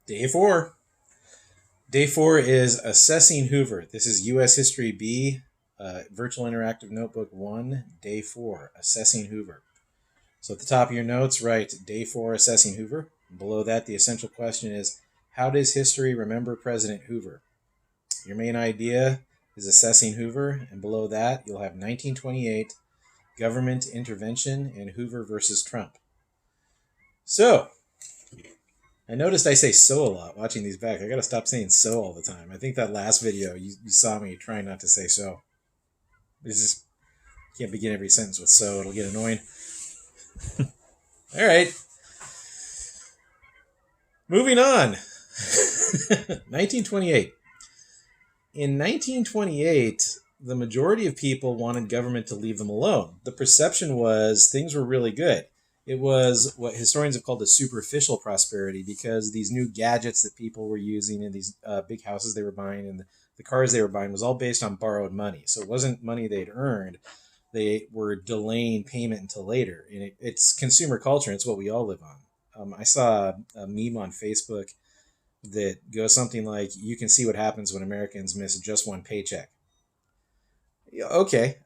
Day 4. Day 4 is Assessing Hoover. This is U.S. History B, Virtual Interactive Notebook 1, Day 4, Assessing Hoover. So at the top of your notes, write Day 4, Assessing Hoover. Below that, the essential question is, how does history remember President Hoover? Your main idea is Assessing Hoover, and below that, you'll have 1928, Government Intervention, and Hoover versus Trump. So, I noticed I say "so" a lot watching these back. I gotta stop saying "so" all the time. I think that last video, you saw me trying not to say "so." It's just, can't begin every sentence with "so." It'll get annoying. All right. Moving on. 1928. In 1928, the majority of people wanted government to leave them alone. The perception was things were really good. It was what historians have called a superficial prosperity, because these new gadgets that people were using and these big houses they were buying and the cars they were buying was all based on borrowed money. So it wasn't money they'd earned. They were delaying payment until later. And it's consumer culture, and it's what we all live on. I saw a meme on Facebook that goes something like, you can see what happens when Americans miss just one paycheck. Okay.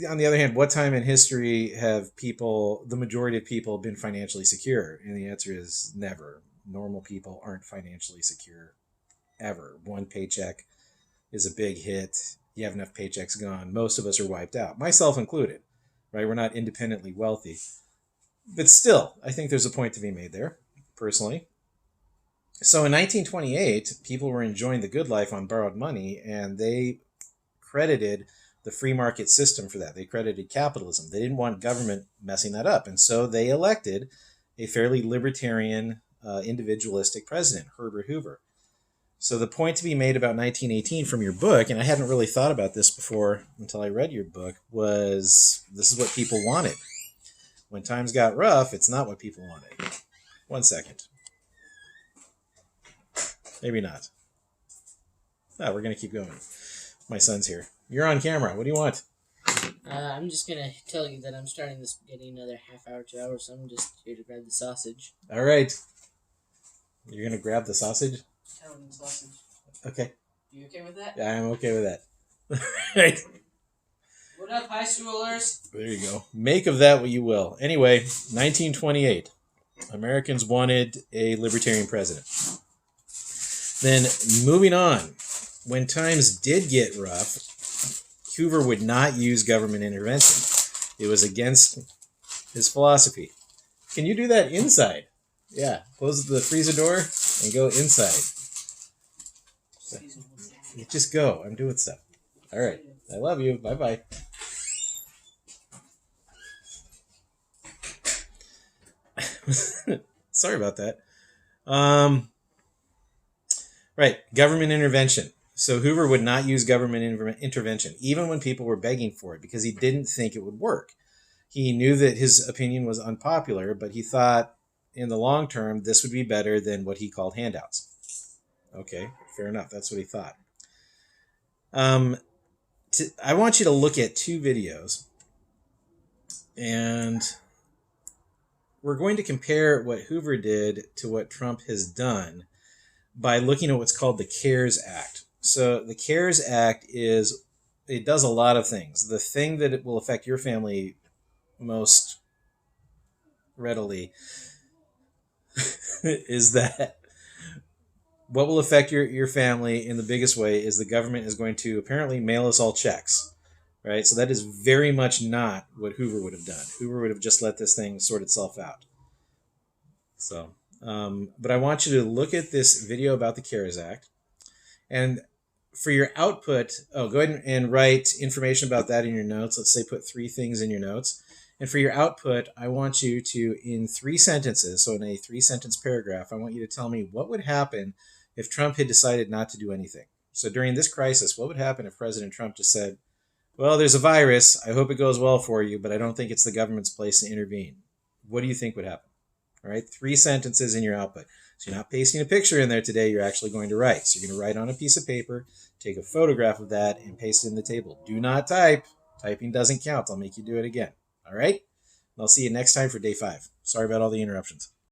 On the other hand, what time in history have the majority of people, been financially secure? And the answer is never. Normal people aren't financially secure ever. One paycheck is a big hit. You have enough paychecks gone. Most of us are wiped out, myself included, right? We're not independently wealthy. But still, I think there's a point to be made there, personally. So in 1928, people were enjoying the good life on borrowed money, and they credited the free market system for that. They credited capitalism. They didn't want government messing that up. And so they elected a fairly libertarian, individualistic president, Herbert Hoover. So the point to be made about 1918 from your book, and I hadn't really thought about this before until I read your book, was this is what people wanted. When times got rough, it's not what people wanted. 1 second. Maybe not. No, we're going to keep going. My son's here. You're on camera. What do you want? I'm just going to tell you that I'm starting this getting another half hour to hour, so I'm just here to grab the sausage. All right. You're going to grab the sausage? Italian sausage. Okay. You okay with that? Yeah, I'm okay with that. Right. What up, high schoolers? There you go. Make of that what you will. Anyway, 1928. Americans wanted a libertarian president. Then, moving on. When times did get rough, Hoover would not use government intervention. It was against his philosophy. Can you do that inside? Yeah. Close the freezer door and go inside. So, just go. I'm doing stuff. All right. I love you. Bye-bye. Sorry about that. Right. Government intervention. So Hoover would not use government intervention, even when people were begging for it, because he didn't think it would work. He knew that his opinion was unpopular, but he thought in the long term, this would be better than what he called handouts. Okay, fair enough. That's what he thought. I want you to look at 2 videos, and we're going to compare what Hoover did to what Trump has done by looking at what's called the CARES Act. So the CARES Act it does a lot of things. The thing that it will affect your family most readily is that what will affect your family in the biggest way is the government is going to apparently mail us all checks, right? So that is very much not what Hoover would have done. Hoover would have just let this thing sort itself out. So, but I want you to look at this video about the CARES Act, and for your output, go ahead and write information about that in your notes. Let's say put 3 things in your notes. And for your output, I want you to, in 3 sentences, so in a 3-sentence paragraph, I want you to tell me what would happen if Trump had decided not to do anything. So during this crisis, what would happen if President Trump just said, well, there's a virus. I hope it goes well for you, but I don't think it's the government's place to intervene. What do you think would happen? All right, 3 sentences in your output. So you're not pasting a picture in there today. You're actually going to write. So you're going to write on a piece of paper, take a photograph of that, and paste it in the table. Do not type. Typing doesn't count. I'll make you do it again. All right? And I'll see you next time for day 5. Sorry about all the interruptions.